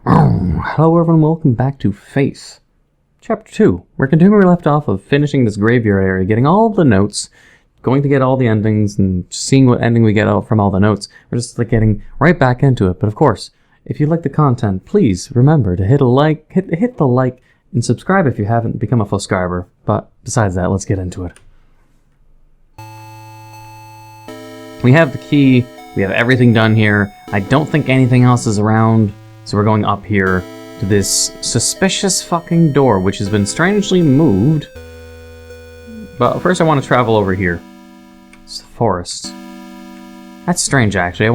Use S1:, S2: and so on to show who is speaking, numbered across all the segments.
S1: Hello everyone, welcome back to Faith. Chapter 2. We're continuing where we left off of finishing this graveyard area, getting all the notes, going to get all the endings, and seeing what ending we get out from all the notes. We're just like getting right back into it. But of course, if you like the content, please remember to hit a like, hit the like, and subscribe if you haven't become a full subscriber. But besides that, let's get into it. We have the key, we have everything done here. I don't think anything else is around. So we're going up here to this suspicious fucking door, which has been strangely moved. But first I want to travel over here. It's the forest. That's strange, actually.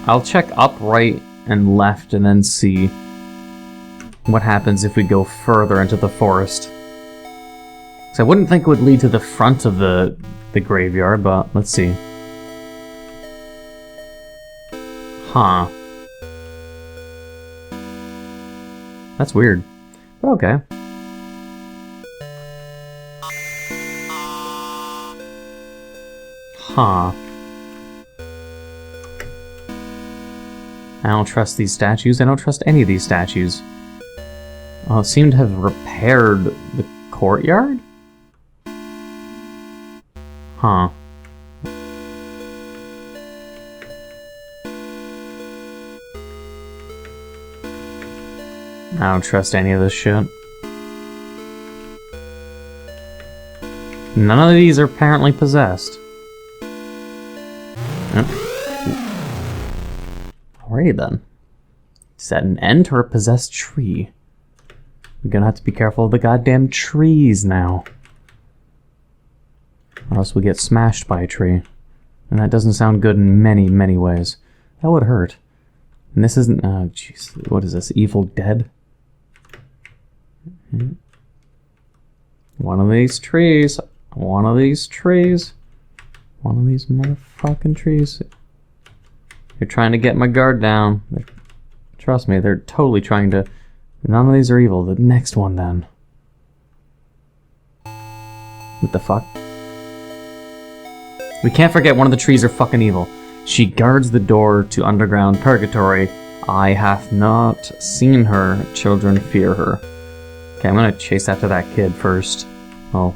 S1: I'll check up, right, and left, and then see what happens if we go further into the forest. So I wouldn't think it would lead to the front of the graveyard, but let's see. Huh. That's weird. But okay. Huh. I don't trust these statues. I don't trust any of these statues. Oh, it seemed to have repaired the courtyard? Huh. I don't trust any of this shit. None of these are apparently possessed. Alrighty then. Is that an end or a possessed tree? I'm gonna have to be careful of the goddamn trees now. Or else we get smashed by a tree. And that doesn't sound good in many, many ways. That would hurt. And this isn't... oh, jeez. What is this? Evil Dead? One of these trees. One of these trees. One of these motherfucking trees. You're trying to get my guard down. Trust me, they're totally trying to... None of these are evil. The next one, then. What the fuck? We can't forget one of the trees are fucking evil. She guards the door to underground purgatory. I hath not seen her. Children fear her. Okay, I'm gonna chase after that kid first. Oh.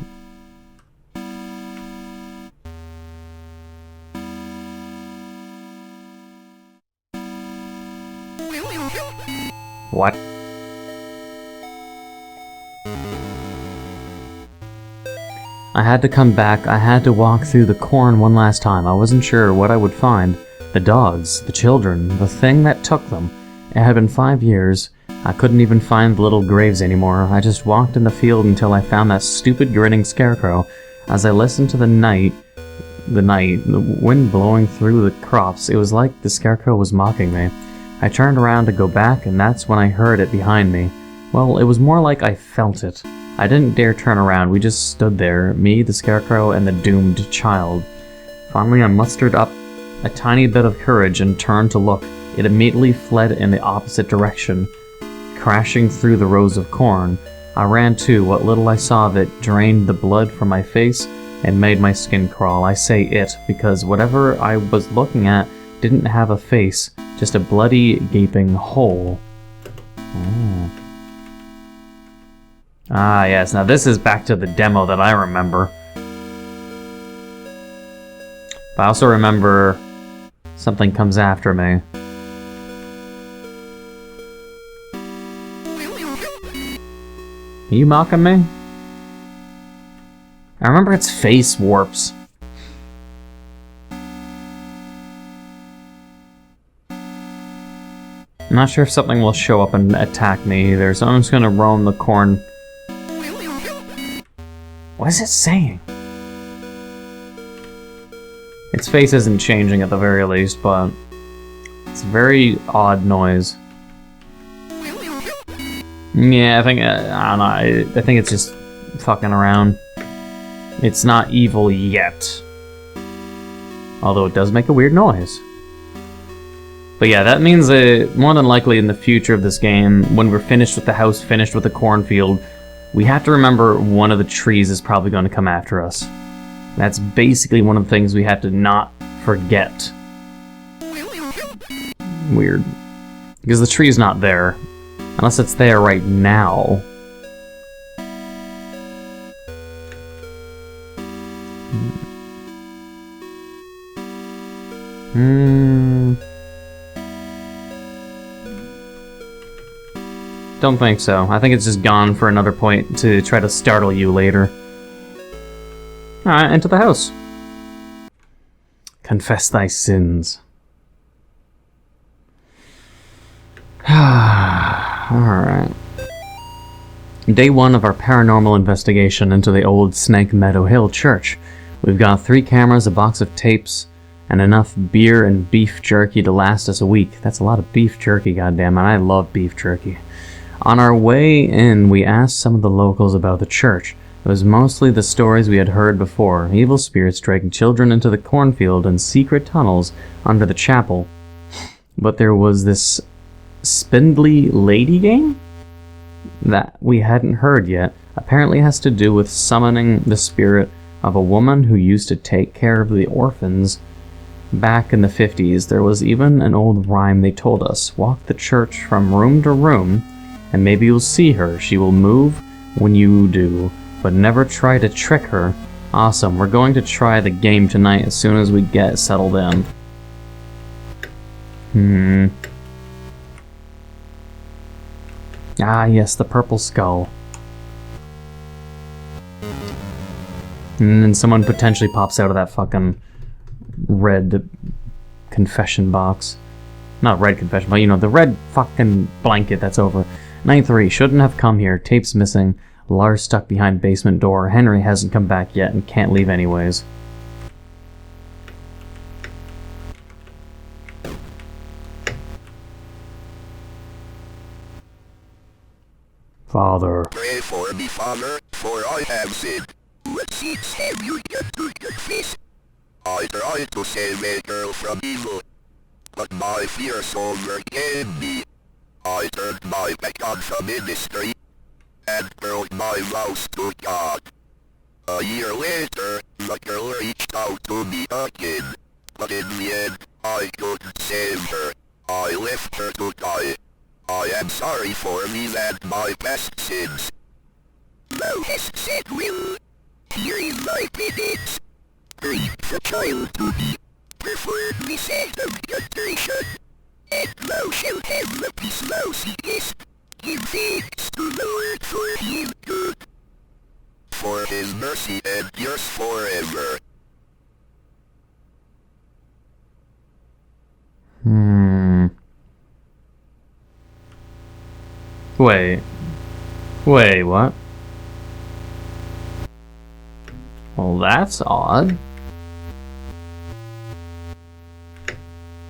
S1: What? I had to come back. I had to walk through the corn one last time. I wasn't sure what I would find. The dogs, the children, the thing that took them. It had been 5 years. I couldn't even find the little graves anymore. I just walked in the field until I found that stupid grinning scarecrow. As I listened to the wind blowing through the crops, it was like the scarecrow was mocking me. I turned around to go back, and that's when I heard it behind me. Well, it was more like I felt it. I didn't dare turn around. We just stood there, me, the scarecrow, and the doomed child. Finally, I mustered up a tiny bit of courage and turned to look. It immediately fled in the opposite direction, crashing through the rows of corn. I ran too. What little I saw of it drained the blood from my face and made my skin crawl. I say it because whatever I was looking at didn't have a face, just a bloody, gaping hole. Oh. Ah, yes. Now this is back to the demo that I remember. But I also remember something comes after me. Are you mocking me? I remember its face warps. I'm not sure if something will show up and attack me either, so I'm just gonna roam the corn. What is it saying? Its face isn't changing at the very least, but it's a very odd noise. Yeah, I think, I don't know, I think it's just fucking around. It's not evil yet. Although it does make a weird noise. But yeah, that means that more than likely in the future of this game, when we're finished with the house, finished with the cornfield, we have to remember one of the trees is probably going to come after us. That's basically one of the things we have to not forget. Weird. Because the tree's not there. Unless it's there right now. Don't think so. I think it's just gone for another point to try to startle you later. Alright, into the house. Confess thy sins. Alright. Day 1 of our paranormal investigation into the old Snake Meadow Hill Church. We've got 3 cameras, a box of tapes, and enough beer and beef jerky to last us a week. That's a lot of beef jerky, goddammit. I love beef jerky. On our way in, we asked some of the locals about the church. It was mostly the stories we had heard before. Evil spirits dragging children into the cornfield and secret tunnels under the chapel. But there was this spindly lady game that we hadn't heard yet. Apparently has to do with summoning the spirit of a woman who used to take care of the orphans back in the 50s. There was even an old rhyme they told us. Walk the church from room to room, and maybe you'll see her. She will move when you do, but never try to trick her. Awesome. We're going to try the game tonight as soon as we get settled in. Ah, yes, the purple skull. And then someone potentially pops out of that fucking red confession box. Not red confession, but you know, the red fucking blanket that's over. 9-3, shouldn't have come here. Tape's missing. Lars stuck behind basement door. Henry hasn't come back yet and can't leave anyways. Father.
S2: Pray for me, Father, for I have sinned. What sins have you done to confess? I tried to save a girl from evil, but my fears overcame me. I turned my back on the ministry and broke my vows to God. A year later, the girl reached out to me again, but in the end, I couldn't save her. I left her to die. I am sorry for me and my past sins. Thou hast said will. Here is my penance. Bring the child to me. Perform this act of contrition, and thou shalt have the peace thou seekest. Give thanks to the Lord for his good. For his mercy endures forever.
S1: Wait, what? Well, that's odd.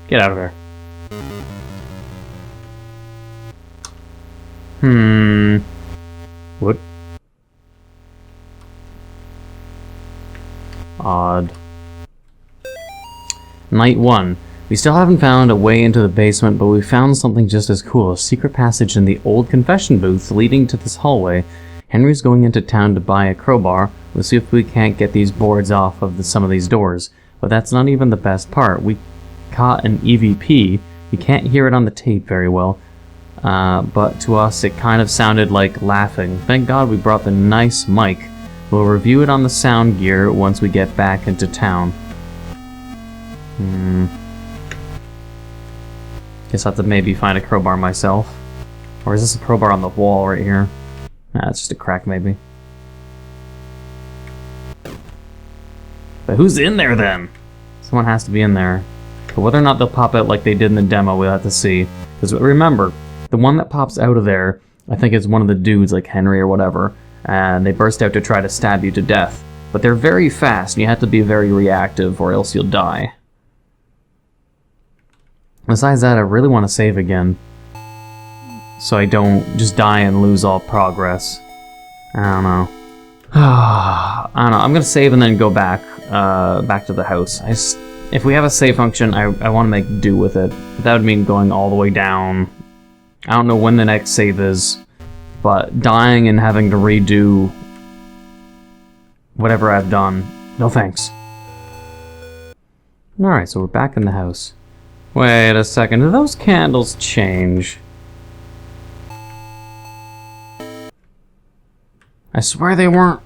S1: Get out of here. What? Odd. Night 1. We still haven't found a way into the basement, but we found something just as cool. A secret passage in the old confession booth leading to this hallway. Henry's going into town to buy a crowbar. We'll see if we can't get these boards off of some of these doors. But that's not even the best part. We caught an EVP. You can't hear it on the tape very well. But to us it kind of sounded like laughing. Thank God we brought the nice mic. We'll review it on the sound gear once we get back into town. Guess I'll have to maybe find a crowbar myself. Or is this a crowbar on the wall right here? Nah, it's just a crack maybe. But who's in there then? Someone has to be in there. But whether or not they'll pop out like they did in the demo, we'll have to see. Because remember, the one that pops out of there, I think is one of the dudes like Henry or whatever. And they burst out to try to stab you to death. But they're very fast and you have to be very reactive or else you'll die. Besides that, I really want to save again, so I don't just die and lose all progress. I don't know. I don't know. I'm gonna save and then go back to the house. If we have a save function, I want to make do with it. But that would mean going all the way down. I don't know when the next save is, but dying and having to redo whatever I've done. No thanks. Alright, so we're back in the house. Wait a second, did those candles change? I swear they weren't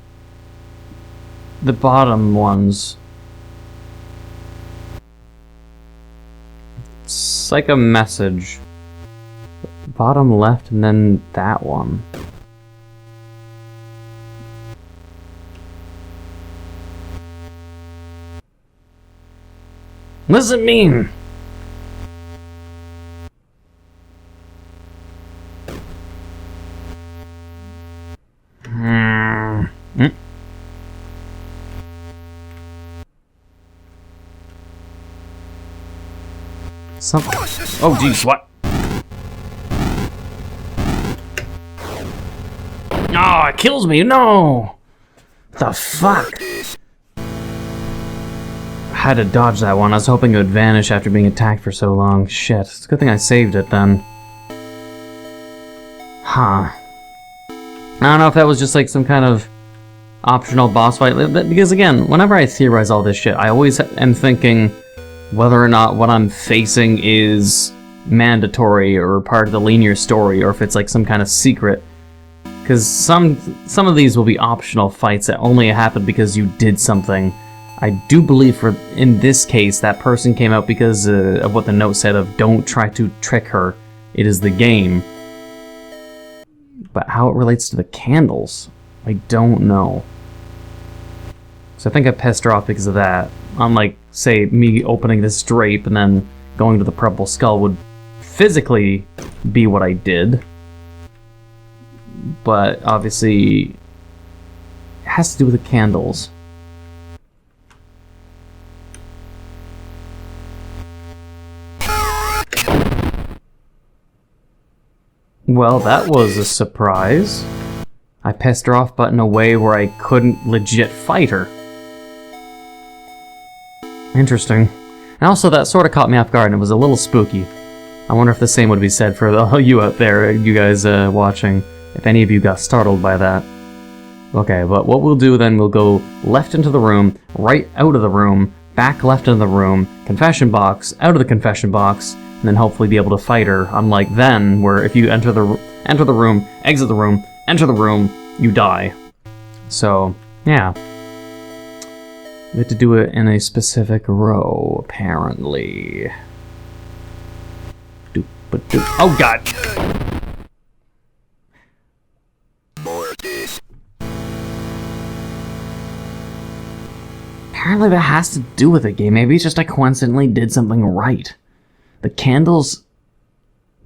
S1: the bottom ones. It's like a message. Bottom left and then that one. What does it mean? Something. Oh, jeez, what? Oh, it kills me. No! The fuck? I had to dodge that one. I was hoping it would vanish after being attacked for so long. Shit. It's a good thing I saved it then. Huh. I don't know if that was just like some kind of optional boss fight. Because again, whenever I theorize all this shit, I always am thinking whether or not what I'm facing is mandatory or part of the linear story, or if it's like some kind of secret. Because some of these will be optional fights that only happen because you did something. I do believe in this case that person came out because of what the note said of don't try to trick her, it is the game. But how it relates to the candles, I don't know. So I think I pissed her off because of that. Unlike, say, me opening this drape and then going to the purple skull would physically be what I did. But obviously, it has to do with the candles. Well, that was a surprise. I pissed her off, but in a way where I couldn't legit fight her. Interesting. And also, that sort of caught me off guard, and it was a little spooky. I wonder if the same would be said for all you out there, you guys watching, if any of you got startled by that. Okay, but what we'll do then, we'll go left into the room, right out of the room, back left into the room, confession box, out of the confession box, and then hopefully be able to fight her, unlike then, where if you enter the room, exit the room, enter the room, you die. So, yeah. We have to do it in a specific row, apparently. Oh god! Apparently that has to do with the game. Maybe it's just I coincidentally did something right. The candles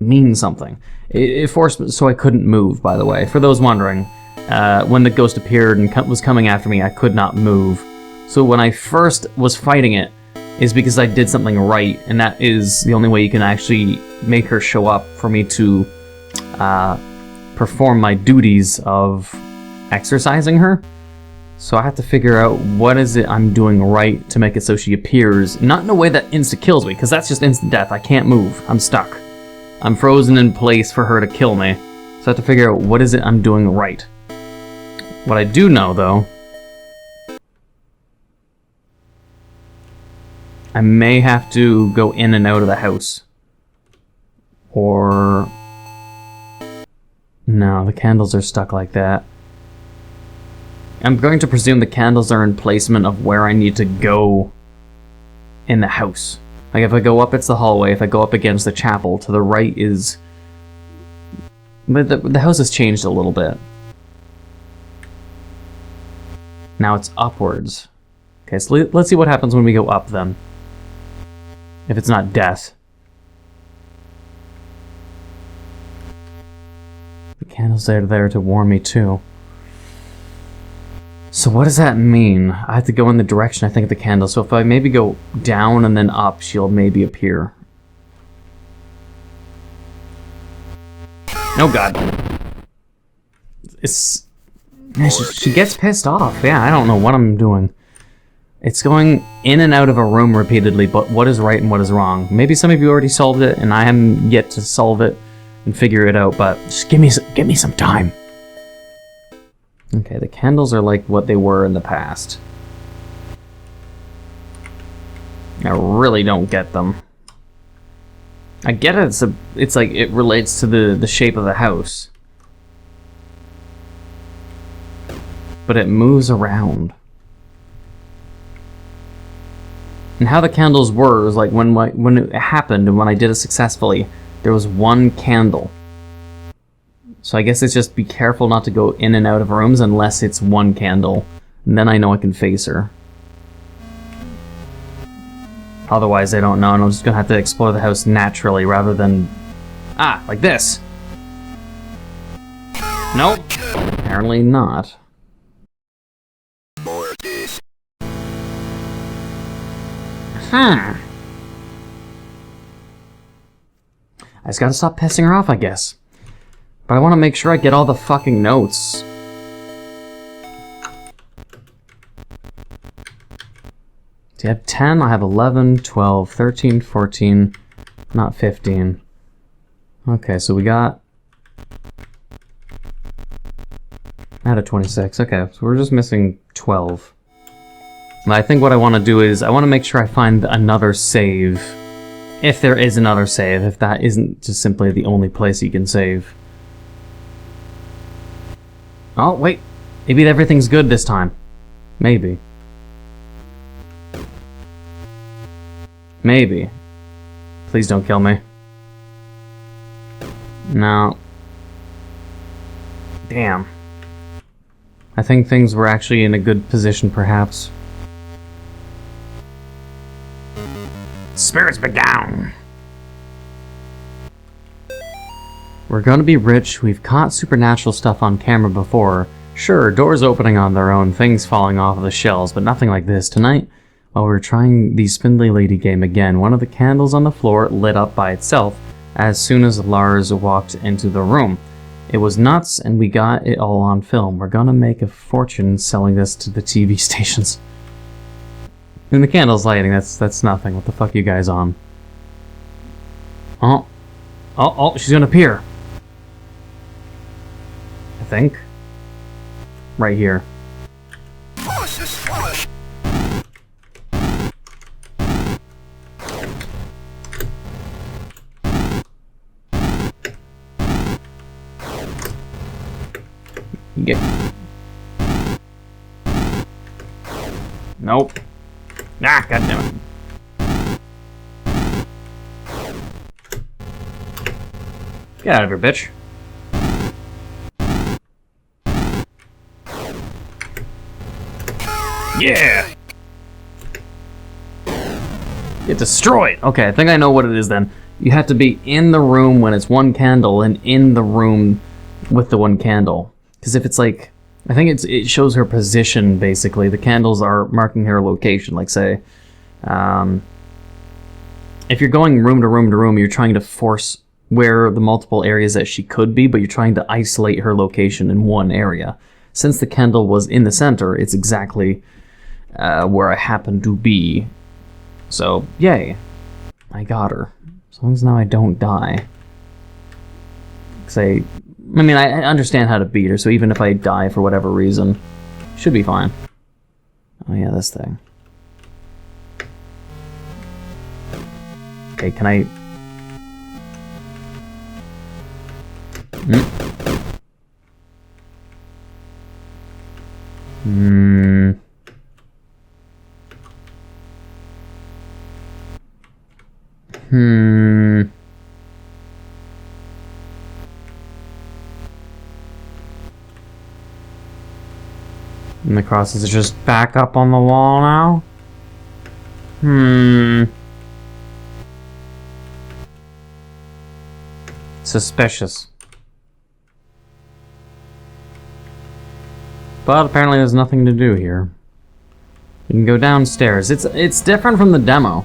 S1: mean something. It forced me, so I couldn't move, by the way. For those wondering, when the ghost appeared and was coming after me, I could not move. So when I first was fighting it, is because I did something right, and that is the only way you can actually make her show up for me to perform my duties of exercising her. So I have to figure out what is it I'm doing right to make it so she appears, not in a way that insta-kills me, because that's just instant death. I can't move. I'm stuck. I'm frozen in place for her to kill me. So I have to figure out what is it I'm doing right. What I do know, though, I may have to go in and out of the house. Or... no, the candles are stuck like that. I'm going to presume the candles are in placement of where I need to go in the house. Like if I go up, it's the hallway. If I go up against the chapel, to the right is... but the house has changed a little bit. Now it's upwards. Okay, so let's see what happens when we go up then. If it's not death. The candles are there to warn me too. So what does that mean? I have to go in the direction I think of the candle. So if I maybe go down and then up, she'll maybe appear. Oh god. She gets pissed off. Yeah, I don't know what I'm doing. It's going in and out of a room repeatedly, but what is right and what is wrong? Maybe some of you already solved it, and I haven't yet to solve it and figure it out, but just give me some time. Okay, the candles are like what they were in the past. I really don't get them. I get it. It's like it relates to the shape of the house, but it moves around. And how the candles were was like when it happened and when I did it successfully, there was one candle. So I guess it's just be careful not to go in and out of rooms unless it's one candle. And then I know I can face her. Otherwise I don't know, and I'm just gonna have to explore the house naturally rather than... Ah, like this! Nope. Apparently not. I just gotta stop pissing her off, I guess. But I want to make sure I get all the fucking notes. So you have 10, I have 11, 12, 13, 14, not 15. Okay, so we got... out of 26, okay, so we're just missing 12. And I think what I want to do is, I want to make sure I find another save. If there is another save, if that isn't just simply the only place you can save. Oh, wait. Maybe everything's good this time. Maybe. Maybe. Please don't kill me. No. Damn. I think things were actually in a good position, perhaps. Spirits be down! We're gonna be rich, we've caught supernatural stuff on camera before. Sure, doors opening on their own, things falling off of the shelves, but nothing like this. Tonight, while we were trying the Spindly Lady game again, one of the candles on the floor lit up by itself as soon as Lars walked into the room. It was nuts, and we got it all on film. We're gonna make a fortune selling this to the TV stations. And the candle's lighting, that's nothing. What the fuck are you guys on? Oh, she's gonna appear. I think. Right here. Get. Nope. Ah, goddammit. Get out of here, bitch. Yeah! Get destroyed! Okay, I think I know what it is then. You have to be in the room when it's one candle and in the room with the one candle. Because if it's like... I think it shows her position, basically. The candles are marking her location. Like, say, if you're going room to room to room, you're trying to force where the multiple areas that she could be, but you're trying to isolate her location in one area. Since the candle was in the center, it's exactly where I happen to be. So, yay. I got her. As long as now I don't die. I mean, I understand how to beat her, so even if I die for whatever reason, should be fine. Oh yeah, this thing. Okay, can I... And the crosses are just back up on the wall now? Suspicious. But apparently there's nothing to do here. You can go downstairs. It's different from the demo.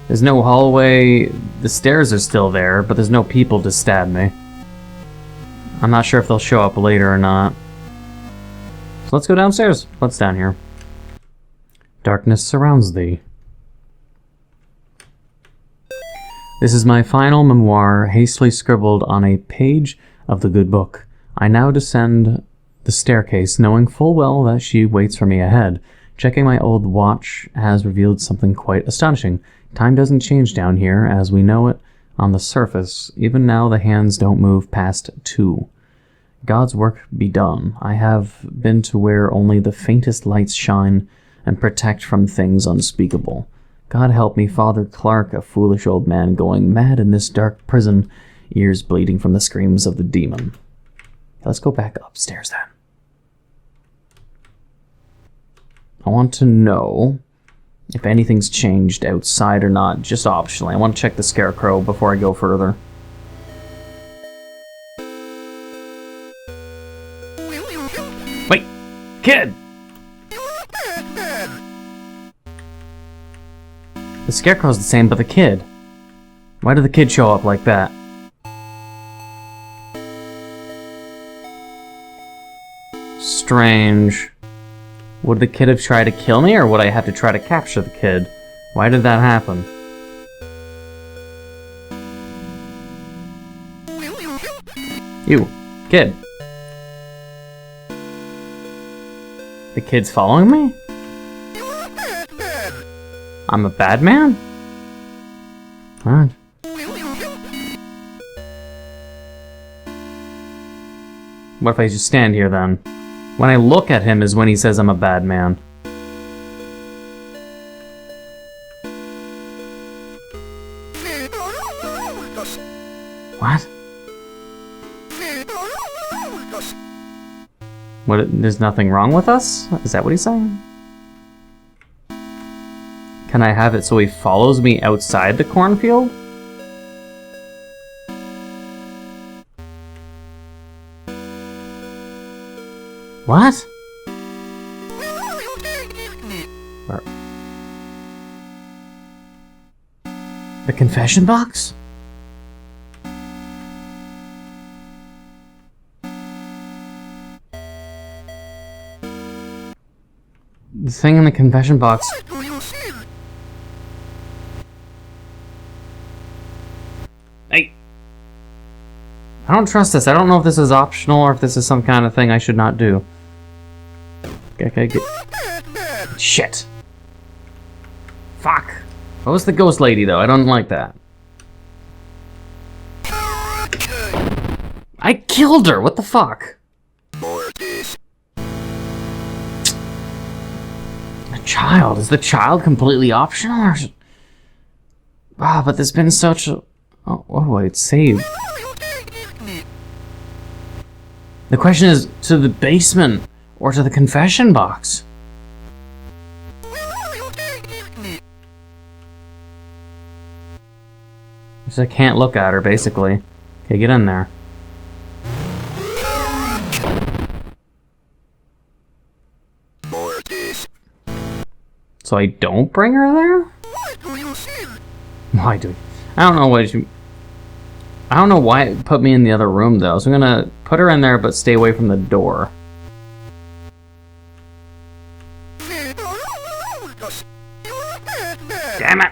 S1: There's no hallway. The stairs are still there, but there's no people to stab me. I'm not sure if they'll show up later or not. So let's go downstairs. What's down here? Darkness surrounds thee. This is my final memoir, hastily scribbled on a page of the good book. I now descend the staircase, knowing full well that she waits for me ahead. Checking my old watch has revealed something quite astonishing. Time doesn't change down here as we know it. On the surface, even now the hands don't move past 2. God's work be done. I have been to where only the faintest lights shine and protect from things unspeakable. God help me, Father Clark, a foolish old man going mad in this dark prison, ears bleeding from the screams of the demon. Let's go back upstairs then. I want to know if anything's changed outside or not, just optionally. I want to check the scarecrow before I go further. Wait! Kid! The scarecrow's the same, but the kid. Why did the kid show up like that? Strange. Would the kid have tried to kill me, or would I have to try to capture the kid? Why did that happen? You, kid. The kid's following me? I'm a bad man? Alright. What if I just stand here then? When I look at him is when he says I'm a bad man. What? What? There's nothing wrong with us? Is that what he's saying? Can I have it so he follows me outside the cornfield? What? Where? The confession box? The thing in the confession box. Hey! I don't trust this. I don't know if this is optional or if this is some kind of thing I should not do. Okay, shit. Fuck. What was the ghost lady, though? I don't like that. I killed her! What the fuck? A child? Is the child completely optional? Or... Ah, but there's been such a... Oh, wait, save. The question is, to the basement or to the confession box? So I can't look at her, basically. Okay, get in there. So I don't bring her there? Why do? I don't know what you... I don't know why it put me in the other room, though. So I'm gonna put her in there, but stay away from the door. Damn it!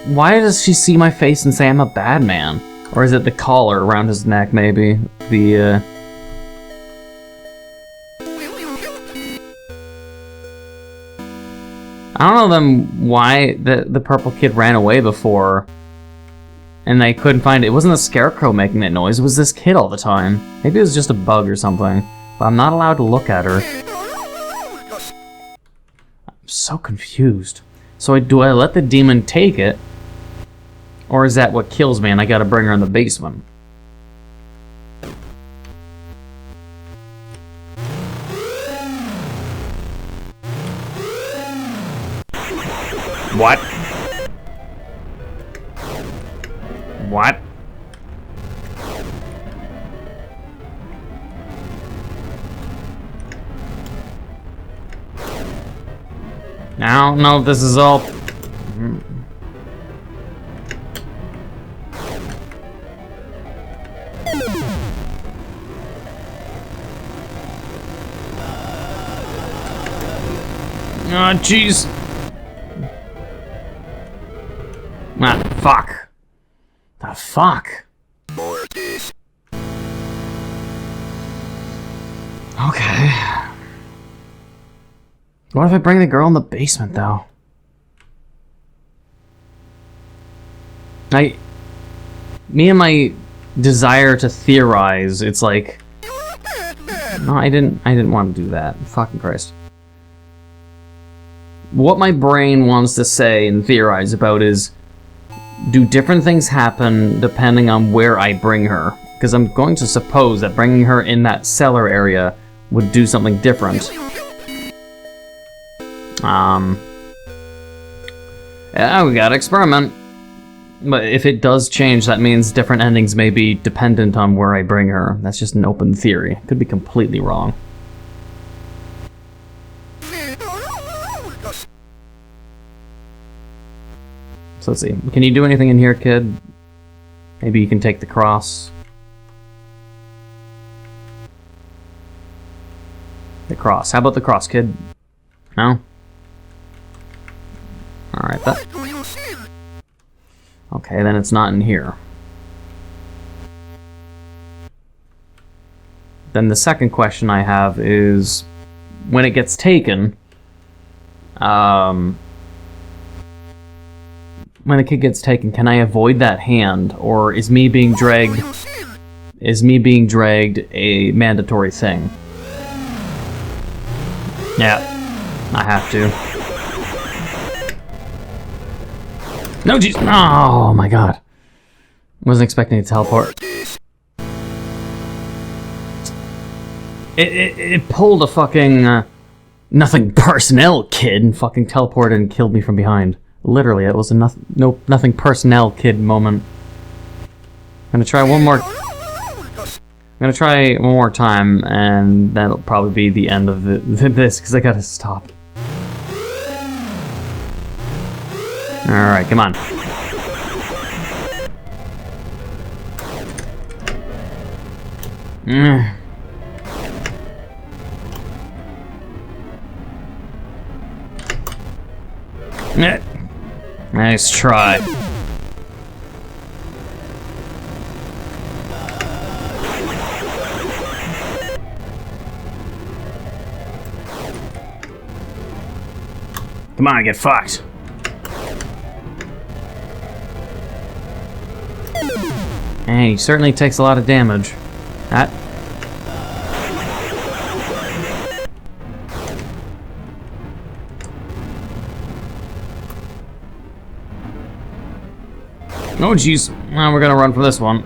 S1: Why does she see my face and say I'm a bad man? Or is it the collar around his neck, maybe? The, I don't know then why the purple kid ran away before. And they couldn't find it. It wasn't the scarecrow making that noise. It was this kid all the time. Maybe it was just a bug or something. But I'm not allowed to look at her. I'm so confused. So do I let the demon take it? Or is that what kills me and I gotta bring her in the basement? What? What? I don't know if this is all... Oh, jeez. Ah, fuck. The fuck? Okay. What if I bring the girl in the basement, though? me and my desire to theorize, it's like... No, I didn't want to do that. Fucking Christ. What my brain wants to say and theorize about is, do different things happen depending on where I bring her? Because I'm going to suppose that bringing her in that cellar area would do something different. Yeah, we gotta experiment. But if it does change, that means different endings may be dependent on where I bring her. That's just an open theory. Could be completely wrong. So let's see. Can you do anything in here, kid? Maybe you can take the cross. The cross. How about the cross, kid? No? Alright, that... Okay, then it's not in here. Then the second question I have is, when it gets taken, when the kid gets taken, can I avoid that hand, or is me being dragged a mandatory thing? Yeah, I have to. No, jeez. Oh my god. Wasn't expecting to teleport. It pulled a fucking nothing personnel kid and fucking teleported and killed me from behind. Literally, it was a nothing personnel kid moment. I'm gonna try one more. I'm gonna try one more time, and that'll probably be the end of this because I gotta stop. Alright, come on. Nice try. Come on, get fucked. Hey, he certainly takes a lot of damage. That. Oh jeez, well, we're gonna run from this one.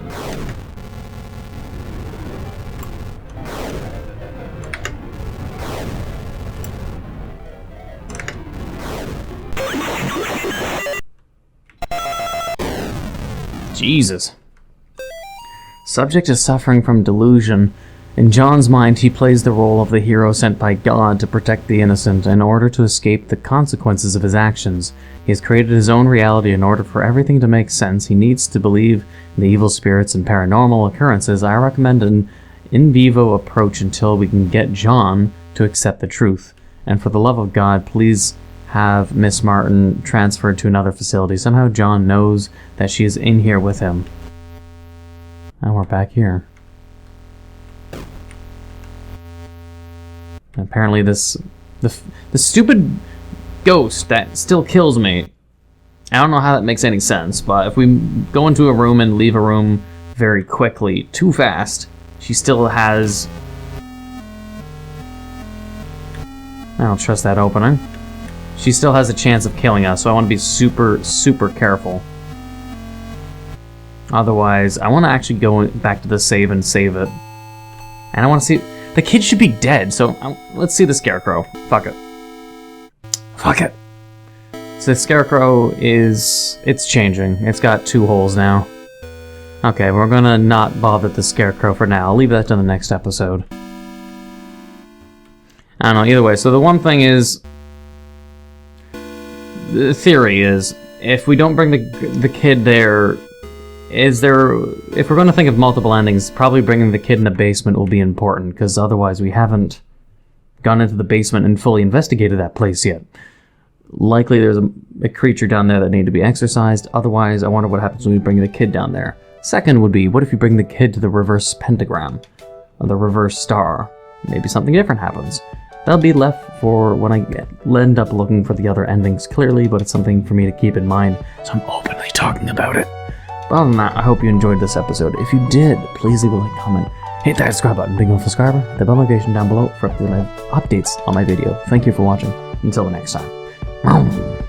S1: Jesus. Subject is suffering from delusion. In John's mind, he plays the role of the hero sent by God to protect the innocent in order to escape the consequences of his actions. He has created his own reality in order for everything to make sense. He needs to believe in the evil spirits and paranormal occurrences. I recommend an in vivo approach until we can get John to accept the truth. And for the love of God, please have Miss Martin transferred to another facility. Somehow John knows that she is in here with him. And we're back here. And apparently the stupid ghost that still kills me. I don't know how that makes any sense, but if we go into a room and leave a room very quickly, too fast, she still has... I don't trust that opening. She still has a chance of killing us, so I want to be super, super careful. Otherwise, I want to actually go back to the save and save it. And I want to see... The kid should be dead, so let's see the Scarecrow. Fuck it. Fuck it. So the Scarecrow is... It's changing. It's got 2 holes now. Okay, we're gonna not bother the Scarecrow for now. I'll leave that to the next episode. I don't know, either way. So the one thing is... The theory is, if we don't bring the kid there... If we're going to think of multiple endings, probably bringing the kid in the basement will be important, because otherwise we haven't gone into the basement and fully investigated that place yet. Likely there's a creature down there that needs to be exorcised, otherwise I wonder what happens when we bring the kid down there. Second would be, what if you bring the kid to the reverse pentagram, or the reverse star? Maybe something different happens. That'll be left for when I end up looking for the other endings clearly, but it's something for me to keep in mind, so I'm openly talking about it. But other than that, I hope you enjoyed this episode. If you did, please leave a like, comment, hit that subscribe button, big old subscriber, hit the bell notification down below for updates on my video. Thank you for watching. Until the next time.